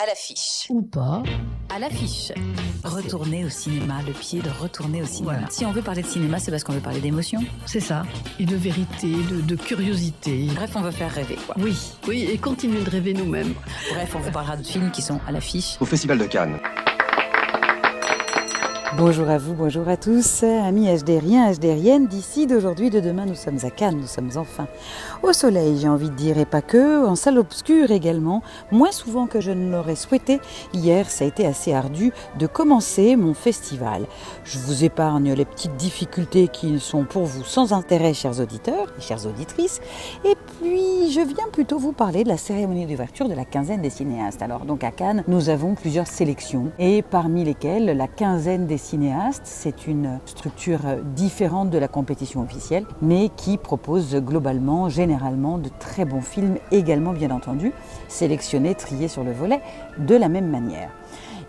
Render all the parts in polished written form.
à l'affiche. Ou pas. À l'affiche. Retourner au cinéma, le pied de retourner au cinéma. Voilà. Si on veut parler de cinéma, c'est parce qu'on veut parler d'émotion. C'est ça. Et de vérité, de curiosité. Bref, on veut faire rêver, quoi. Oui, et continuer de rêver nous-mêmes. Bref, on vous parlera de films qui sont à l'affiche. Au Festival de Cannes. Bonjour à vous, bonjour à tous, amis HDRiens, HDRiennes, d'ici, d'aujourd'hui, de demain, nous sommes à Cannes, nous sommes enfin au soleil, j'ai envie de dire, et pas que, en salle obscure également, moins souvent que je ne l'aurais souhaité. Hier, ça a été assez ardu de commencer mon festival. Je vous épargne les petites difficultés qui sont pour vous sans intérêt, chers auditeurs et chères auditrices, et puis je viens plutôt vous parler de la cérémonie d'ouverture de la quinzaine des cinéastes. Alors donc à Cannes, nous avons plusieurs sélections, et parmi lesquelles la quinzaine des cinéastes, c'est une structure différente de la compétition officielle, mais qui propose globalement, généralement, de très bons films, également bien entendu, sélectionnés, triés sur le volet, de la même manière.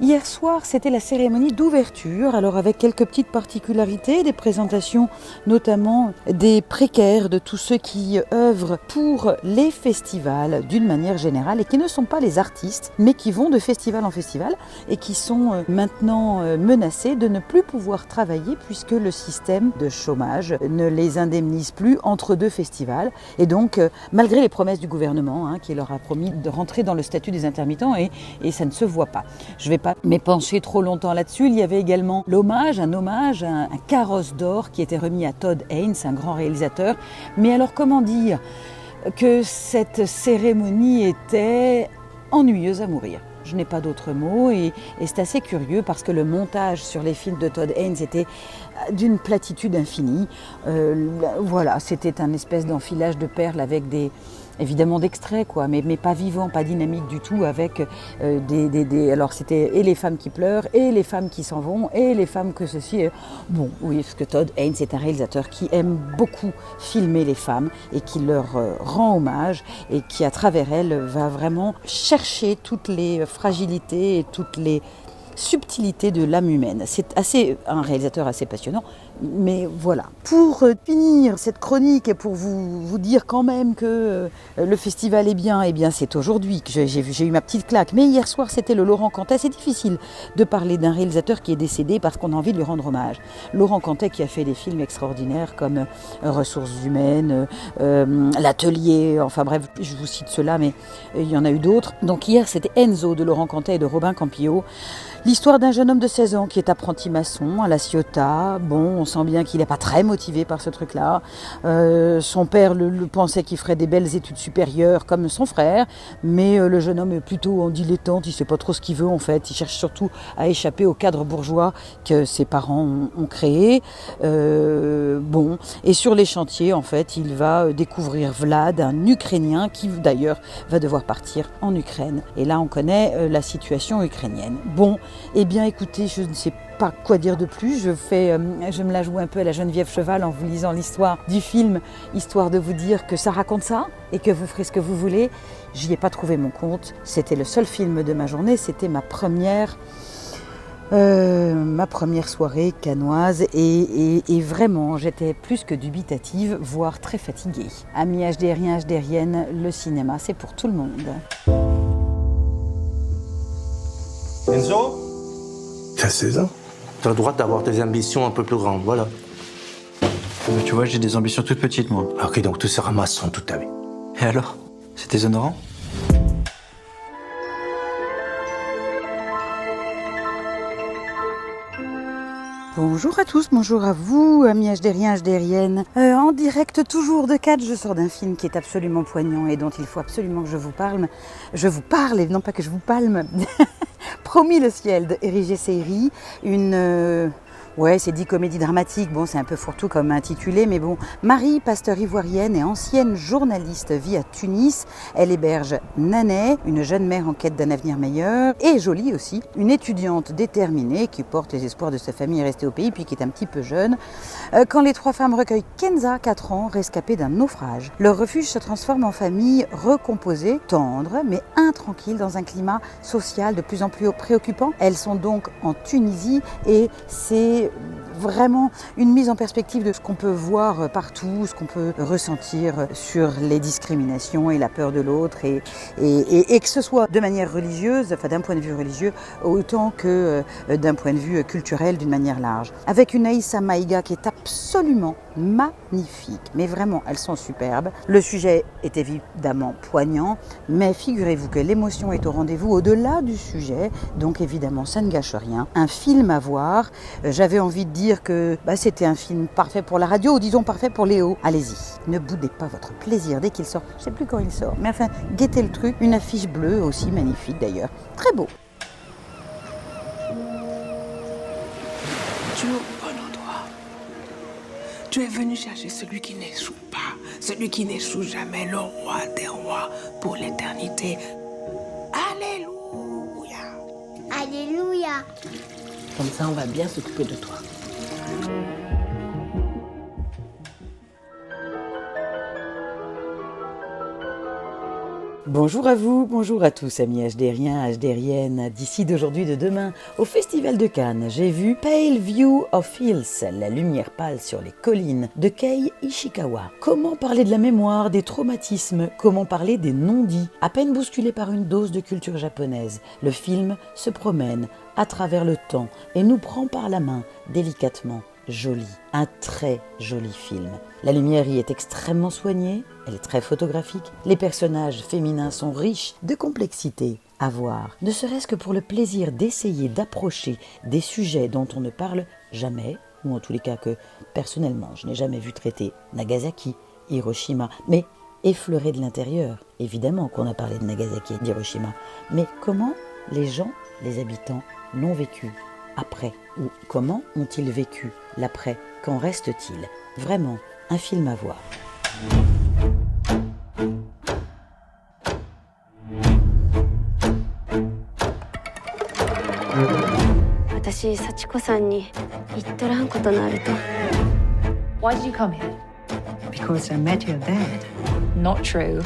Hier soir, c'était la cérémonie d'ouverture, alors avec quelques petites particularités, des présentations notamment des précaires, de tous ceux qui œuvrent pour les festivals d'une manière générale et qui ne sont pas les artistes, mais qui vont de festival en festival et qui sont maintenant menacés de ne plus pouvoir travailler puisque le système de chômage ne les indemnise plus entre deux festivals. Et donc, malgré les promesses du gouvernement qui leur a promis de rentrer dans le statut des intermittents et ça ne se voit pas. Je vais pas m'épancher trop longtemps là-dessus. Il y avait également un carrosse d'or qui était remis à Todd Haynes, un grand réalisateur. Mais alors comment dire que cette cérémonie était ennuyeuse à mourir. Je n'ai pas d'autres mots et c'est assez curieux parce que le montage sur les films de Todd Haynes était d'une platitude infinie. Voilà, c'était un espèce d'enfilage de perles avec évidemment d'extraits, mais pas vivant, pas dynamique du tout, avec alors c'était et les femmes qui pleurent, et les femmes qui s'en vont, et les femmes que ceci. Bon, oui, parce que Todd Haynes est un réalisateur qui aime beaucoup filmer les femmes et qui leur rend hommage et qui, à travers elles, va vraiment chercher toutes les fragilités et toutes les subtilité de l'âme humaine. C'est un réalisateur assez passionnant, mais voilà. Pour finir cette chronique et pour vous dire quand même que le festival est bien, eh bien c'est aujourd'hui que j'ai eu ma petite claque. Mais hier soir, c'était le Laurent Cantet. C'est difficile de parler d'un réalisateur qui est décédé parce qu'on a envie de lui rendre hommage. Laurent Cantet qui a fait des films extraordinaires comme Ressources humaines, L'Atelier, enfin bref, je vous cite cela, mais il y en a eu d'autres. Donc hier, c'était Enzo de Laurent Cantet et de Robin Campillo. L'histoire d'un jeune homme de 16 ans qui est apprenti maçon à La Ciotat. Bon, on sent bien qu'il n'est pas très motivé par ce truc-là. Son père le pensait qu'il ferait des belles études supérieures comme son frère, mais le jeune homme est plutôt en dilettante, il ne sait pas trop ce qu'il veut en fait. Il cherche surtout à échapper au cadre bourgeois que ses parents ont créé. Bon, et sur les chantiers, en fait, il va découvrir Vlad, un Ukrainien qui d'ailleurs va devoir partir en Ukraine. Et là, on connaît la situation ukrainienne. Bon, eh bien écoutez, je ne sais pas quoi dire de plus. Je me la joue un peu à la Geneviève Cheval en vous lisant l'histoire du film, histoire de vous dire que ça raconte ça et que vous ferez ce que vous voulez. J'y ai pas trouvé mon compte. C'était le seul film de ma journée. C'était ma première soirée cannoise et vraiment j'étais plus que dubitative, voire très fatiguée. Amis HDRiens, HDRiennes, le cinéma c'est pour tout le monde. Enzo ? T'as 16 ans. T'as le droit d'avoir des ambitions un peu plus grandes, voilà. Mais tu vois, j'ai des ambitions toutes petites, moi. Ah, ok, donc tu seras maçon toute ta vie. Et alors ? C'est déshonorant ? Bonjour à tous, bonjour à vous, amis HDRiens, HDRiennes. En direct toujours de Cannes, je sors d'un film qui est absolument poignant et dont il faut absolument que je vous parle, et non pas que je vous palme. Promis le ciel de Érigé Seyri, c'est dit comédie dramatique, bon c'est un peu fourre-tout comme intitulé, mais bon, Marie, pasteur ivoirienne et ancienne journaliste, vit à Tunis. Elle héberge Nanet, une jeune mère en quête d'un avenir meilleur, et Jolie aussi, une étudiante déterminée qui porte les espoirs de sa famille à rester au pays, puis qui est un petit peu jeune. Quand les trois femmes recueillent Kenza, 4 ans, rescapée d'un naufrage. Leur refuge se transforme en famille recomposée, tendre, mais intranquille dans un climat social de plus en plus préoccupant. Elles sont donc en Tunisie et c'est vraiment une mise en perspective de ce qu'on peut voir partout, ce qu'on peut ressentir sur les discriminations et la peur de l'autre, et que ce soit de manière religieuse, enfin d'un point de vue religieux, autant que d'un point de vue culturel d'une manière large. Avec une Aïssa Maïga qui est absolument magnifique, mais vraiment elles sont superbes. Le sujet est évidemment poignant, mais figurez-vous que l'émotion est au rendez-vous au-delà du sujet, donc évidemment ça ne gâche rien. Un film à voir, j'avais envie de dire que c'était un film parfait pour la radio, ou disons parfait pour Léo. Allez-y, ne boudez pas votre plaisir dès qu'il sort, je ne sais plus quand il sort, mais enfin guettez le truc, une affiche bleue aussi magnifique d'ailleurs, très beau. Tu es au bon endroit. Tu es venu chercher celui qui n'échoue pas, celui qui n'échoue jamais, le roi des rois pour l'éternité. Alléluia. Alléluia. Comme ça, on va bien s'occuper de toi. Bonjour à vous, bonjour à tous amis HDRiens, HDRiennes, d'ici, d'aujourd'hui, de demain. Au Festival de Cannes, j'ai vu Pale View of Hills, la lumière pâle sur les collines, de Kei Ishikawa. Comment parler de la mémoire, des traumatismes, comment parler des non-dits? À peine bousculé par une dose de culture japonaise, le film se promène à travers le temps et nous prend par la main, délicatement. Joli, un très joli film. La lumière y est extrêmement soignée, elle est très photographique. Les personnages féminins sont riches de complexité à voir, ne serait-ce que pour le plaisir d'essayer d'approcher des sujets dont on ne parle jamais, ou en tous les cas que personnellement je n'ai jamais vu traiter. Nagasaki, Hiroshima, mais effleuré de l'intérieur. Évidemment qu'on a parlé de Nagasaki et d'Hiroshima, mais comment les gens, les habitants, l'ont vécu après, ou comment ont-ils vécu l'après? Qu'en reste-t-il? Vraiment, un film à voir. 私、幸子さんに言っとらんことのあると。Why did you come here? Because I met your dad. Not true.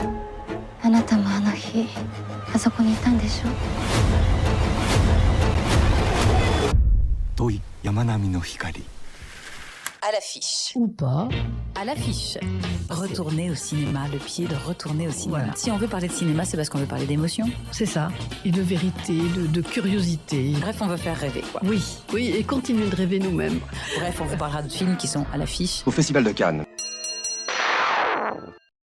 あなたもあの日、あそこにいたんでしょ? 遠い山並みの光 À l'affiche. Ou pas. À l'affiche. Retourner au cinéma, le pied de retourner au cinéma. Voilà. Si on veut parler de cinéma, c'est parce qu'on veut parler d'émotion. C'est ça. Et de vérité, de curiosité. Bref, on veut faire rêver, quoi. Oui, et continuer de rêver nous-mêmes. Bref, on vous parlera de films qui sont à l'affiche. Au Festival de Cannes,